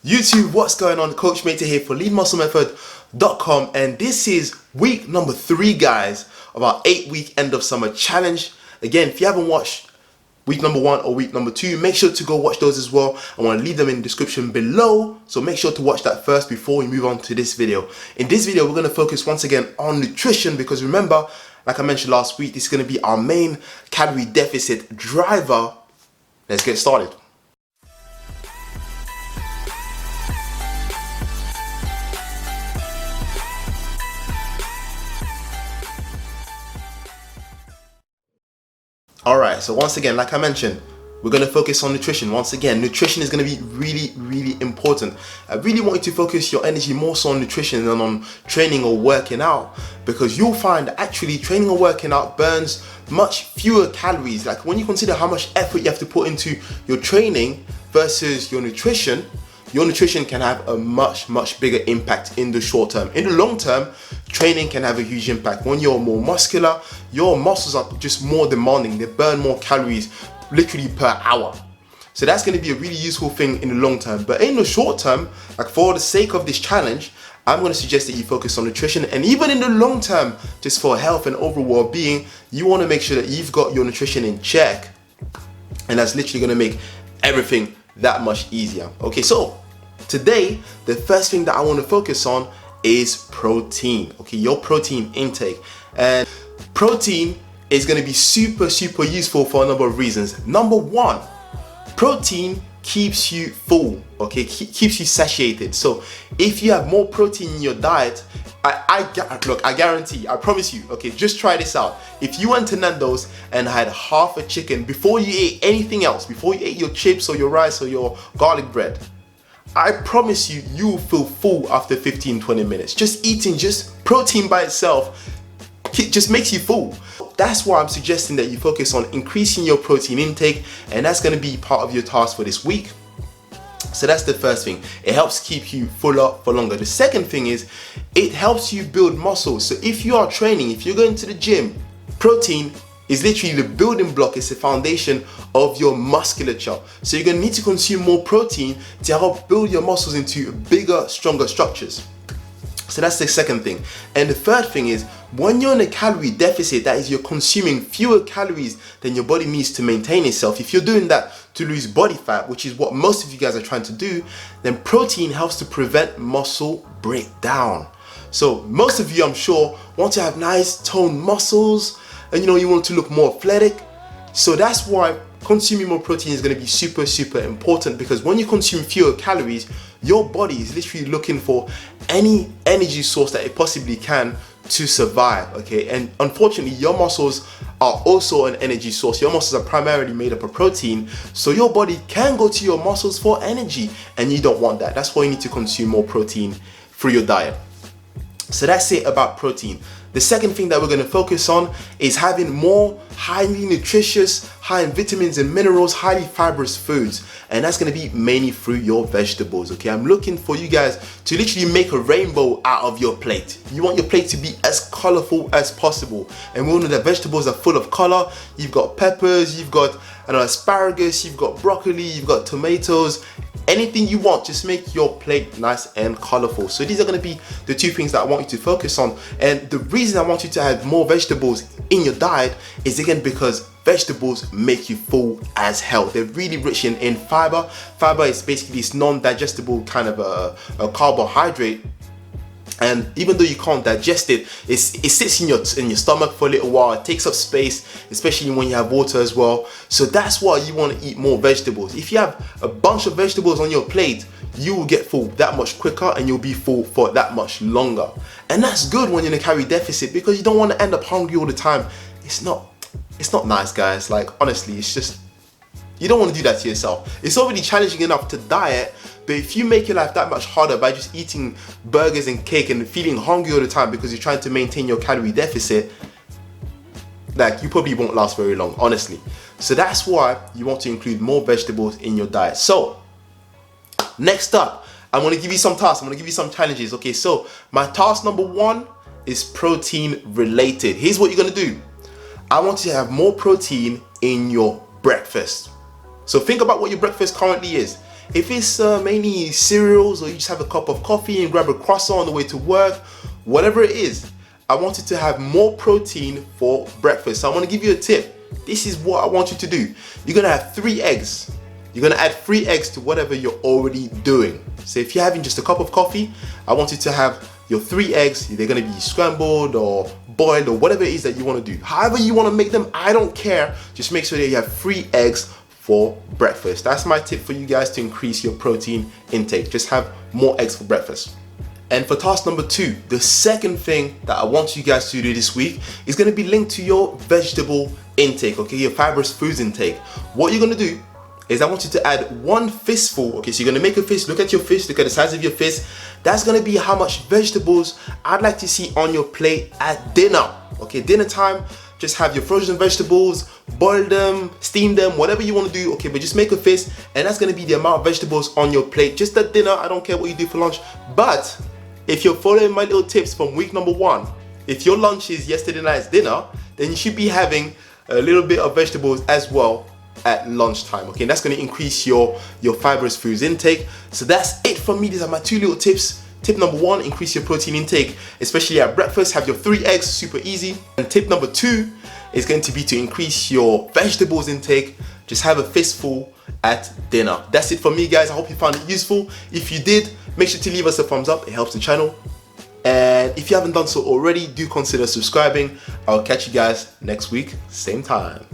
YouTube, what's going on? Coach Meite here for leanmusclemethod.com, and this is week number 3, guys, of our 8-week end of summer challenge. Again, if you haven't watched week number 1 or week number 2, make sure to go watch those as well. I want to leave them in the description below, so make sure to watch that first before we move on to this video. In this video, we're going to focus once again on nutrition, because remember, like I mentioned last week, this is going to be our main calorie deficit driver. Let's get started. Alright, so once again, like I mentioned, we're going to focus on nutrition. Once again, nutrition is going to be really important. I really want you to focus your energy more so on nutrition than on training or working out, because you'll find that actually training or working out burns much fewer calories. Like when you consider how much effort you have to put into your training versus your nutrition can have a much bigger impact in the short term. In the long term, training can have a huge impact. When you're more muscular, your muscles are just more demanding. They burn more calories literally per hour. So that's going to be a really useful thing in the long term. But in the short term, like for the sake of this challenge, I'm going to suggest that you focus on nutrition. And even in the long term, just for health and overall well-being, you want to make sure that you've got your nutrition in check. And that's literally going to make everything that much easier. Okay, so today, the first thing that I want to focus on is protein. Okay, your protein intake. And protein is going to be super useful for a number of reasons. Number one, protein keeps you full, okay, keeps you satiated. So if you have more protein in your diet, I guarantee, I promise you, okay, just try this out. If you went to Nando's and had half a chicken before you ate anything else, before you ate your chips or your rice or your garlic bread, I promise you, you'll feel full after 15-20 minutes. Just eating just protein by itself, it just makes you full. That's why I'm suggesting that you focus on increasing your protein intake, and that's going to be part of your task for this week. So that's the first thing. It helps keep you fuller for longer. The second thing is it helps you build muscle. So if you are training, if you're going to the gym, protein is literally the building block, it's the foundation of your musculature. So you're going to need to consume more protein to help build your muscles into bigger, stronger structures. So that's the second thing. And the third thing is, when you're in a calorie deficit, that is, you're consuming fewer calories than your body needs to maintain itself. If you're doing that to lose body fat, which is what most of you guys are trying to do, then protein helps to prevent muscle breakdown. So most of you, I'm sure, want to have nice toned muscles, and you want to look more athletic. So that's why consuming more protein is going to be super important, because when you consume fewer calories, your body is literally looking for any energy source that it possibly can to survive, okay? And unfortunately, your muscles are also an energy source. Your muscles are primarily made up of protein, so your body can go to your muscles for energy, and you don't want that. That's why you need to consume more protein through your diet. So that's it about protein. The second thing that we're going to focus on is having more highly nutritious, high in vitamins and minerals, highly fibrous foods. And that's going to be mainly through your vegetables, okay? I'm looking for you guys to literally make a rainbow out of your plate. You want your plate to be as colorful as possible. And we all know that vegetables are full of color. You've got peppers, you've got asparagus, you've got broccoli, you've got tomatoes. Anything you want, just make your plate nice and colorful. So these are going to be the two things that I want you to focus on. And the reason I want you to have more vegetables in your diet is, again, because vegetables make you full as hell. They're really rich in fiber. Fiber is basically this non-digestible kind of a carbohydrate. And even though you can't digest it, it sits in your stomach for a little while. It takes up space, especially when you have water as well. So that's why you want to eat more vegetables. If you have a bunch of vegetables on your plate, you will get full that much quicker, and you'll be full for that much longer. And that's good when you're in a calorie deficit, because you don't want to end up hungry all the time. It's not nice, guys. Like, honestly, it's just, you don't want to do that to yourself. It's already challenging enough to diet, but if you make your life that much harder by just eating burgers and cake and feeling hungry all the time because you're trying to maintain your calorie deficit, like, you probably won't last very long, honestly. So that's why you want to include more vegetables in your diet. So next up, I'm going to give you some tasks. I'm going to give you some challenges. Okay, so my task number 1 is protein related. Here's what you're going to do. I want you to have more protein in your breakfast. So think about what your breakfast currently is. If it's mainly cereals, or you just have a cup of coffee and grab a croissant on the way to work, whatever it is, I want you to have more protein for breakfast. So I'm gonna give you a tip. This is what I want you to do. You're gonna have 3 eggs. You're gonna add 3 eggs to whatever you're already doing. So if you're having just a cup of coffee, I want you to have your 3 eggs. They're gonna be scrambled or boiled or whatever it is that you wanna do. However you wanna make them, I don't care. Just make sure that you have 3 eggs for breakfast. That's my tip for you guys to increase your protein intake. Just have more eggs for breakfast. And for task number 2, the second thing that I want you guys to do this week is gonna be linked to your vegetable intake, okay, your fibrous foods intake. What you're gonna do is I want you to add 1 fistful. Okay, so you're gonna make a fist, look at your fist, look at the size of your fist. That's gonna be how much vegetables I'd like to see on your plate at dinner. Okay, dinner time, just have your frozen vegetables, boil them, steam them, whatever you wanna do, okay, but just make a fist, and that's gonna be the amount of vegetables on your plate, just at dinner. I don't care what you do for lunch, but if you're following my little tips from week number 1, if your lunch is yesterday night's dinner, then you should be having a little bit of vegetables as well at lunchtime, okay? And that's gonna increase your fibrous foods intake. So that's it from me. These are my 2 little tips. Tip number 1, increase your protein intake, especially at breakfast. Have your 3 eggs, super easy. And tip number 2 is going to be to increase your vegetables intake. Just have a fistful at dinner. That's it for me, guys. I hope you found it useful. If you did, make sure to leave us a thumbs up. It helps the channel. And if you haven't done so already, do consider subscribing. I'll catch you guys next week, same time.